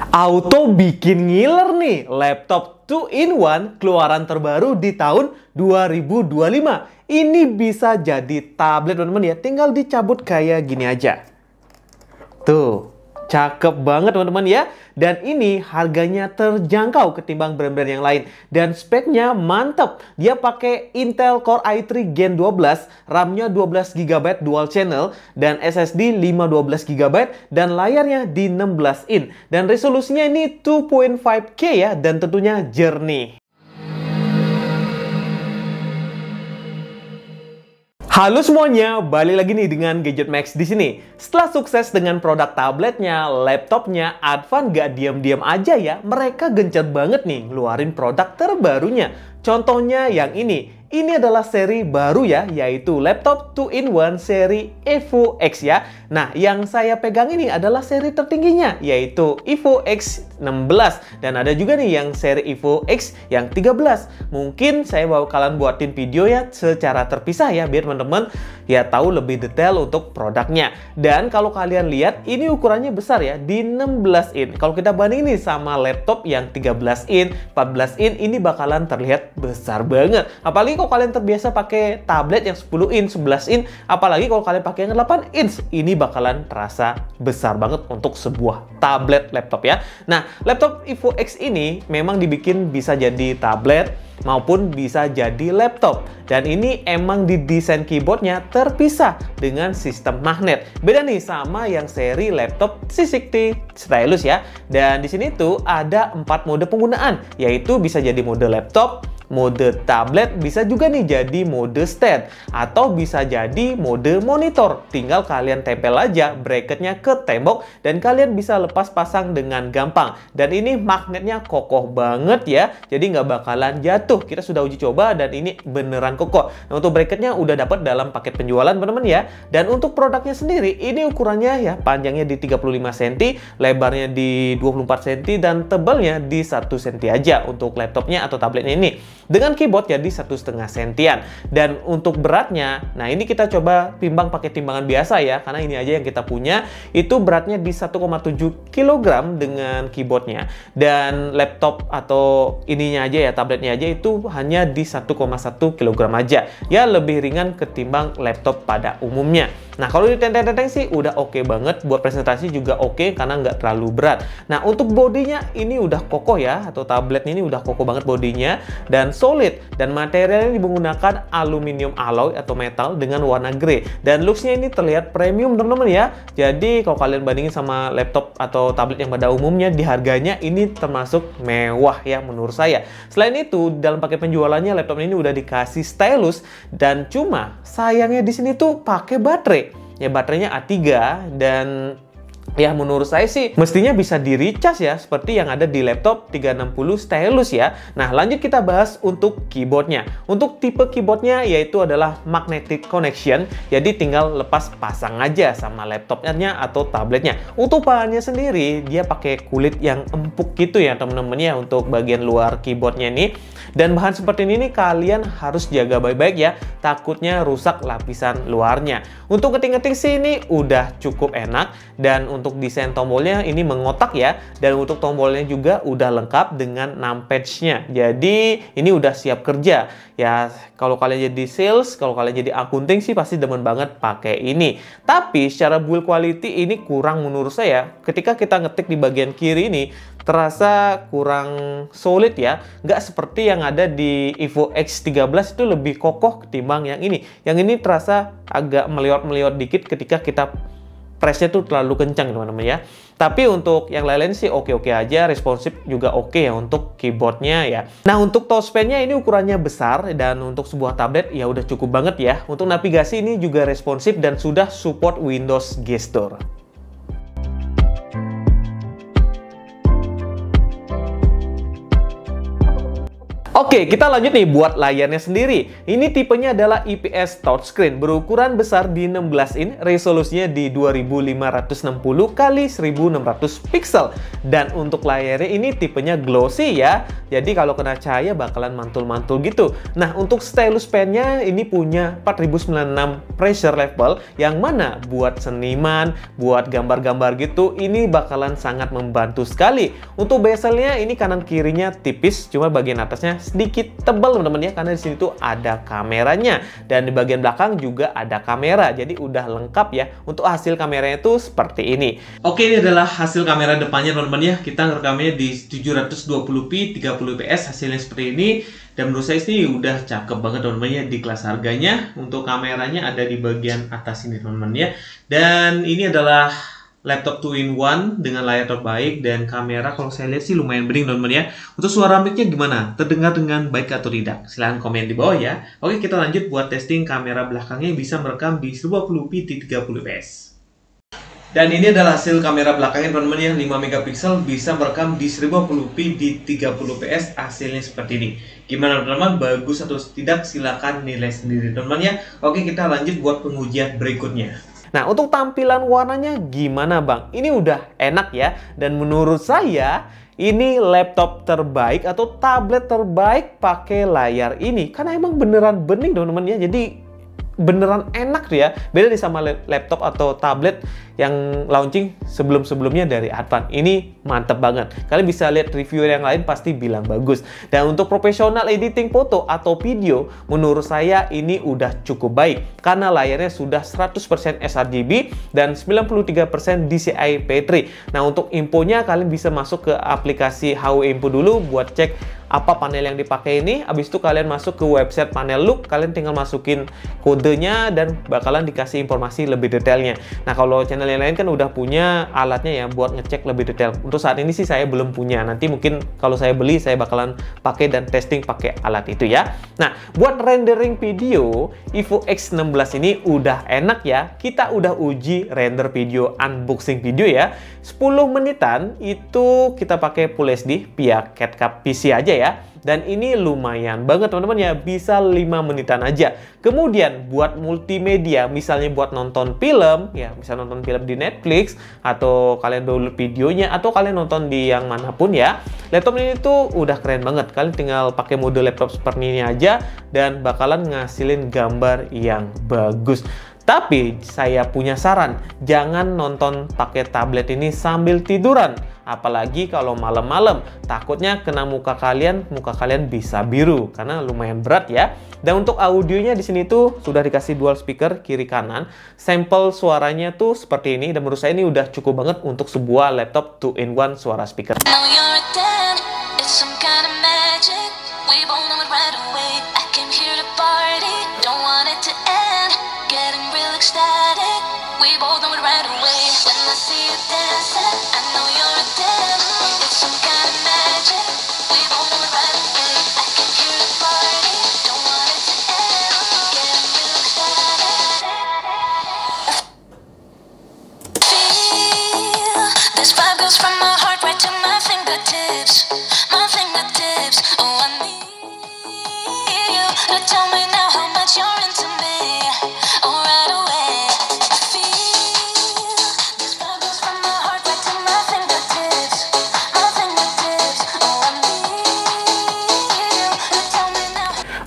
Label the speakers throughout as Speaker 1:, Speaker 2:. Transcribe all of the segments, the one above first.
Speaker 1: Auto bikin ngiler nih, laptop 2-in-1 keluaran terbaru di tahun 2025. Ini bisa jadi tablet teman-teman ya, tinggal dicabut kayak gini aja. Tuh, cakep banget teman-teman ya. Dan ini harganya terjangkau ketimbang brand-brand yang lain. Dan speknya mantap. Dia pakai Intel Core i3 Gen 12, RAM-nya 12GB dual channel, dan SSD 512GB, dan layarnya di 16 in. Dan resolusinya ini 2.5K ya, dan tentunya jernih. Halo semuanya, balik lagi nih dengan Gadget Max di sini. Setelah sukses dengan produk tabletnya, laptopnya, Advan gak diam-diam aja ya. Mereka gencar banget nih ngeluarin produk terbarunya. Contohnya yang ini. Ini adalah seri baru ya, yaitu laptop 2-in-1 seri Evo X ya. Nah, yang saya pegang ini adalah seri tertingginya, yaitu Evo X16. Dan ada juga nih yang seri Evo X yang 13. Mungkin saya bakalan buatin video ya secara terpisah ya, biar teman-teman ya tahu lebih detail untuk produknya. Dan kalau kalian lihat, ini ukurannya besar ya, di 16 in. Kalau kita bandingin nih sama laptop yang 13 in, 14 in, ini bakalan terlihat besar banget. Apalagi kalau kalian terbiasa pakai tablet yang 10 in, 11 in, apalagi kalau kalian pakai yang 8 inch, ini bakalan terasa besar banget untuk sebuah tablet laptop ya. Nah, laptop Evo X ini memang dibikin bisa jadi tablet maupun bisa jadi laptop. Dan ini emang didesain keyboardnya terpisah dengan sistem magnet. Beda nih sama yang seri laptop C60 stylus ya. Dan di sini tuh ada 4 mode penggunaan, yaitu bisa jadi mode laptop, mode tablet, bisa juga nih jadi mode stand, atau bisa jadi mode monitor. Tinggal kalian tempel aja bracketnya ke tembok dan kalian bisa lepas pasang dengan gampang. Dan ini magnetnya kokoh banget ya, jadi nggak bakalan jatuh. Kita sudah uji coba dan ini beneran kokoh. Nah, untuk bracketnya udah dapat dalam paket penjualan teman-teman ya. Dan untuk produknya sendiri, ini ukurannya ya panjangnya di 35 cm, lebarnya di 24 cm, dan tebalnya di 1 cm aja untuk laptopnya atau tabletnya ini. Dengan keyboard jadi 1,5 sentian. Dan untuk beratnya, nah ini kita coba timbang pakai timbangan biasa ya, karena ini aja yang kita punya. Itu beratnya di 1,7 kg dengan keyboardnya. Dan laptop atau ininya aja ya, tabletnya aja itu hanya di 1,1 kg aja. Ya lebih ringan ketimbang laptop pada umumnya. Nah, kalau ditenteng-tenteng sih udah oke banget, buat presentasi juga oke karena nggak terlalu berat. Nah, untuk bodinya ini udah kokoh ya, atau tablet ini udah kokoh banget bodinya dan solid. Dan materialnya menggunakan aluminium alloy atau metal dengan warna grey. Dan looksnya ini terlihat premium teman-teman ya. Jadi kalau kalian bandingin sama laptop atau tablet yang pada umumnya, di harganya ini termasuk mewah ya menurut saya. Selain itu, dalam paket penjualannya laptop ini udah dikasih stylus, dan cuma sayangnya di sini tuh pakai baterai. Ya baterainya A3, dan ya menurut saya sih mestinya bisa di-recharge ya, seperti yang ada di laptop 360 stylus ya. Nah, lanjut kita bahas untuk keyboardnya. Untuk tipe keyboardnya yaitu adalah magnetic connection, jadi tinggal lepas pasang aja sama laptopnya atau tabletnya. Untuk bahannya sendiri dia pakai kulit yang empuk gitu ya teman-teman ya, untuk bagian luar keyboardnya ini. Dan bahan seperti ini nih kalian harus jaga baik-baik ya, takutnya rusak lapisan luarnya. Untuk ngetik-ngetik sih ini udah cukup enak, dan untuk desain tombolnya ini mengotak ya, dan untuk tombolnya juga udah lengkap dengan numpad-nya. Jadi ini udah siap kerja ya. Kalau kalian jadi sales, kalau kalian jadi akunting sih pasti demen banget pakai ini. Tapi secara build quality ini kurang menurut saya. Ketika kita ngetik di bagian kiri ini terasa kurang solid ya, nggak seperti yang ada di Evo X13, itu lebih kokoh ketimbang yang ini. Yang ini terasa agak meliot-meliot dikit ketika kita pressnya tuh terlalu kencang teman-teman ya. Tapi untuk yang lain-lain sih oke-oke aja, responsif juga oke ya untuk keyboardnya ya. Nah, untuk touchpadnya ini ukurannya besar, dan untuk sebuah tablet ya udah cukup banget ya. Untuk navigasi ini juga responsif dan sudah support Windows Gesture. Oke, kita lanjut nih buat layarnya sendiri. Ini tipenya adalah IPS touchscreen, berukuran besar di 16 in, resolusinya di 2560 x 1600 pixel. Dan untuk layarnya ini tipenya glossy ya, jadi kalau kena cahaya bakalan mantul-mantul gitu. Nah, untuk stylus pennya ini punya 4096 pressure level, yang mana buat seniman, buat gambar-gambar gitu, ini bakalan sangat membantu sekali. Untuk bezelnya ini kanan kirinya tipis, cuma bagian atasnya sedikit tebal teman-teman ya, karena di sini tuh ada kameranya, dan di bagian belakang juga ada kamera, jadi udah lengkap ya. Untuk hasil kameranya tuh seperti ini. Oke, ini adalah hasil kamera depannya teman-teman ya. Kita ngerekamnya di 720p 30 fps, hasilnya seperti ini. Dan menurut saya sih udah cakep banget teman-teman ya di kelas harganya. Untuk kameranya ada di bagian atas ini teman-teman ya. Dan ini adalah laptop 2-in-1 dengan layar terbaik, dan kamera kalau saya lihat sih lumayan bening teman-teman ya. Untuk suara mic-nya gimana? Terdengar dengan baik atau tidak? Silahkan komen di bawah ya. Oke, kita lanjut buat testing kamera belakangnya yang bisa merekam di 1080p di 30 fps. Dan ini adalah hasil kamera belakangnya teman-teman ya, 5 megapiksel, bisa merekam di 1080p di 30 fps, hasilnya seperti ini. Gimana teman-teman, bagus atau tidak? Silahkan nilai sendiri teman-teman ya. Oke, kita lanjut buat pengujian berikutnya. Nah, untuk tampilan warnanya gimana Bang? Ini udah enak ya, dan menurut saya ini laptop terbaik atau tablet terbaik pakai layar ini, karena emang beneran bening teman-teman ya, jadi beneran enak tuh ya. Beda nih sama laptop atau tablet yang launching sebelum-sebelumnya dari Advan. Ini mantep banget. Kalian bisa lihat review yang lain pasti bilang bagus. Dan untuk profesional editing foto atau video, menurut saya ini udah cukup baik. Karena layarnya sudah 100% sRGB dan 93% DCI P3. Nah, untuk infonya kalian bisa masuk ke aplikasi HW Info dulu buat cek apa panel yang dipakai ini. Habis itu kalian masuk ke website Panel Look, kalian tinggal masukin kodenya dan bakalan dikasih informasi lebih detailnya. Nah, kalau channel yang lain kan udah punya alatnya ya buat ngecek lebih detail. Untuk saat ini sih saya belum punya. Nanti mungkin kalau saya beli saya bakalan pakai dan testing pakai alat itu ya. Nah, buat rendering video, Evo X16 ini udah enak ya. Kita udah uji render video, unboxing video ya. 10 menitan itu kita pakai Full HD via CapCut PC aja ya. Dan ini lumayan banget teman-teman ya, bisa 5 menitan aja. Kemudian buat multimedia, misalnya buat nonton film ya, bisa nonton film di Netflix, atau kalian download videonya, atau kalian nonton di yang manapun ya. Laptop ini tuh udah keren banget. Kalian tinggal pakai mode laptop seperti ini aja dan bakalan ngasilin gambar yang bagus. Tapi saya punya saran, jangan nonton pakai tablet ini sambil tiduran. Apalagi kalau malam-malam, takutnya kena muka kalian bisa biru karena lumayan berat ya. Dan untuk audionya di sini tuh sudah dikasih dual speaker kiri kanan. Sampel suaranya tuh seperti ini, dan menurut saya ini udah cukup banget untuk sebuah laptop 2-in-1 suara speaker.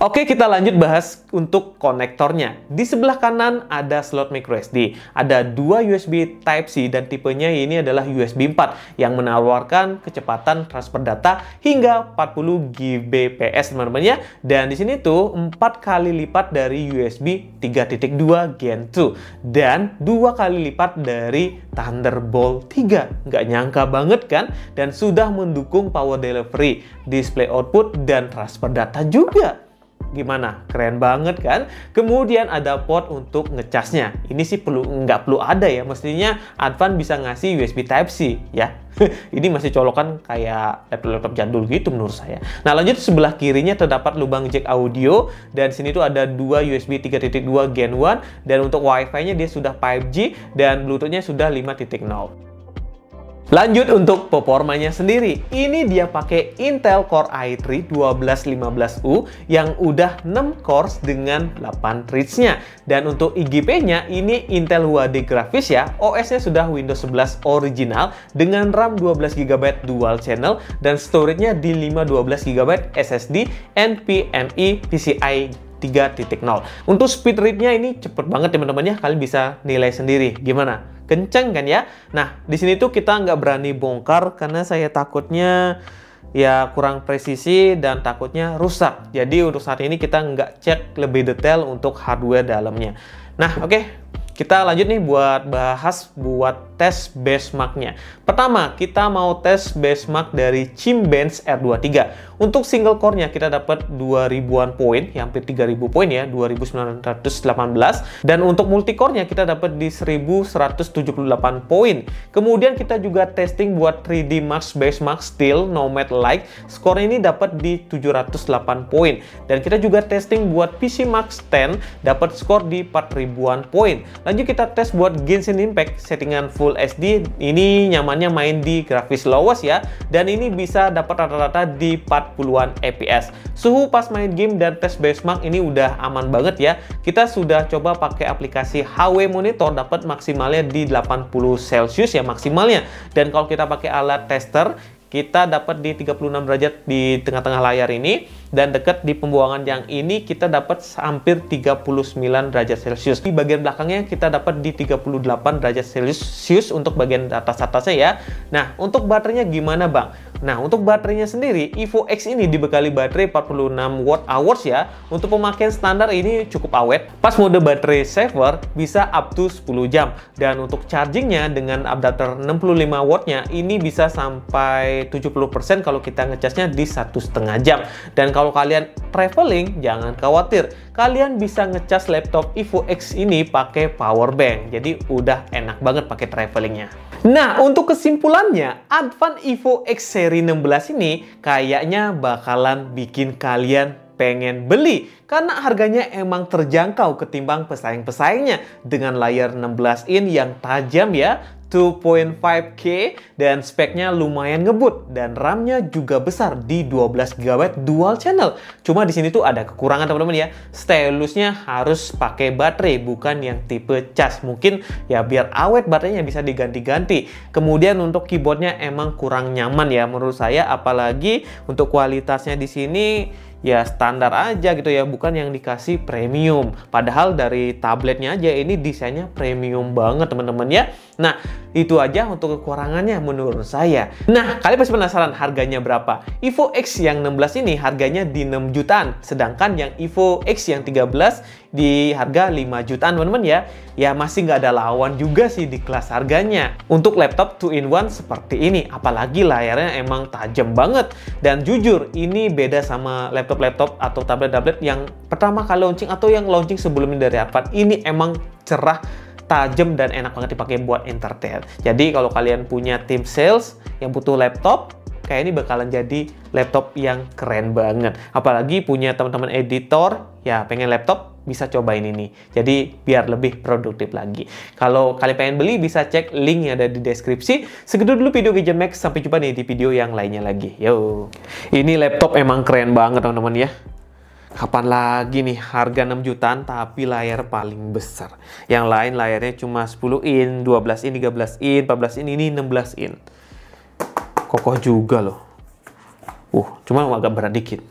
Speaker 1: Oke, kita lanjut bahas untuk konektornya. Di sebelah kanan ada slot microSD, ada 2 USB Type-C, dan tipenya ini adalah USB 4 yang menawarkan kecepatan transfer data hingga 40 Gbps teman-teman ya. Dan di sini tuh 4 kali lipat dari USB 3.2 Gen 2 dan 2 kali lipat dari Thunderbolt 3. Nggak nyangka banget kan? Dan sudah mendukung power delivery, display output, dan transfer data juga. Gimana? Keren banget kan? Kemudian ada port untuk ngecasnya. Ini sih nggak perlu ada ya. Mestinya Advan bisa ngasih USB Type-C ya. Ini masih colokan kayak laptop-laptop jadul gitu menurut saya. Nah, lanjut sebelah kirinya terdapat lubang jack audio, dan sini tuh ada 2 USB 3.2 Gen 1, dan untuk Wi-Fi-nya dia sudah 5G dan Bluetooth-nya sudah 5.0. Lanjut untuk performanya sendiri. Ini dia pakai Intel Core i3 1215U yang udah 6 cores dengan 8 threads-nya. Dan untuk IGP-nya ini Intel UHD grafis ya. OS-nya sudah Windows 11 original dengan RAM 12GB dual channel dan storage-nya di 512GB SSD NVMe PCIe 3.0. Untuk speed read-nya ini cepet banget teman-teman ya. Kalian bisa nilai sendiri. Gimana? Kenceng kan ya? Nah, di sini tuh kita nggak berani bongkar karena saya takutnya ya kurang presisi dan takutnya rusak. Jadi untuk saat ini kita nggak cek lebih detail untuk hardware dalamnya. Nah, oke. Kita lanjut nih buat tes benchmark-nya. Pertama, kita mau tes benchmark dari Cimbens R23. Untuk single core-nya kita dapat 2000-an poin, ya hampir 3000 poin ya, 2918. Dan untuk multi core-nya kita dapat di 1178 poin. Kemudian kita juga testing buat 3D Max benchmark Steel Nomad Lite. Skor ini dapat di 708 poin. Dan kita juga testing buat PC Max 10 dapat skor di 4000-an poin. Lanjut kita tes buat Genshin Impact settingan Full HD. Ini nyamannya main di grafis lowest ya, dan ini bisa dapat rata-rata di 40-an fps. Suhu pas main game dan tes benchmark ini udah aman banget ya. Kita sudah coba pakai aplikasi HW Monitor, dapat maksimalnya di 80 Celcius ya maksimalnya. Dan kalau kita pakai alat tester, kita dapat di 36 derajat di tengah-tengah layar ini, dan dekat di pembuangan yang ini kita dapat hampir 39 derajat Celcius. Di bagian belakangnya kita dapat di 38 derajat Celcius untuk bagian atas-atasnya ya. Nah, untuk baterainya gimana Bang? Nah, untuk baterainya sendiri, Evo X ini dibekali baterai 46 Wh ya. Untuk pemakaian standar ini cukup awet. Pas mode baterai saver bisa up to 10 jam. Dan untuk chargingnya dengan adapter 65 watt-nya ini bisa sampai 70% kalau kita ngecasnya di 1,5 jam. Dan kalau kalian traveling, jangan khawatir. Kalian bisa ngecas laptop Evo X ini pakai power bank. Jadi udah enak banget pakai travelingnya. Nah, untuk kesimpulannya, Advan Evo X seri 16 ini kayaknya bakalan bikin kalian pengen beli karena harganya emang terjangkau ketimbang pesaing-pesaingnya dengan layar 16 in yang tajam ya, 2.5K, dan speknya lumayan ngebut dan RAM-nya juga besar di 12GB dual channel. Cuma di sini tuh ada kekurangan teman-teman ya. Stylusnya harus pakai baterai bukan yang tipe cas. Mungkin ya biar awet baterainya bisa diganti-ganti. Kemudian untuk keyboardnya emang kurang nyaman ya menurut saya, apalagi untuk kualitasnya di sini ya standar aja gitu ya, bukan yang dikasih premium. Padahal dari tabletnya aja ini desainnya premium banget teman-teman ya. Nah, itu aja untuk kekurangannya menurut saya. Nah, kalian pasti penasaran harganya berapa? Evo X yang 16 ini harganya di 6 jutaan, sedangkan yang Evo X yang 13 di harga 5 jutaan teman-teman ya. Ya masih nggak ada lawan juga sih di kelas harganya. Untuk laptop 2-in-1 seperti ini, apalagi layarnya emang tajam banget. Dan jujur, ini beda sama laptop-laptop atau tablet-tablet yang pertama kali launching atau yang launching sebelumnya dari Advan. Ini emang cerah, tajam, dan enak banget dipakai buat entertain. Jadi kalau kalian punya tim sales yang butuh laptop, kayak ini bakalan jadi laptop yang keren banget. Apalagi punya teman-teman editor, ya pengen laptop, bisa cobain ini. Jadi biar lebih produktif lagi. Kalau kalian pengen beli, bisa cek link yang ada di deskripsi. Segitu dulu video Gadget Max. Sampai jumpa nih di video yang lainnya lagi. Yo. Ini laptop emang keren banget teman-teman ya. Kapan lagi nih harga 6 jutaan tapi layar paling besar. Yang lain layarnya cuma 10 in, 12 in, 13 in, 14 in, ini 16 in. Kokoh juga loh. Cuma agak berat dikit.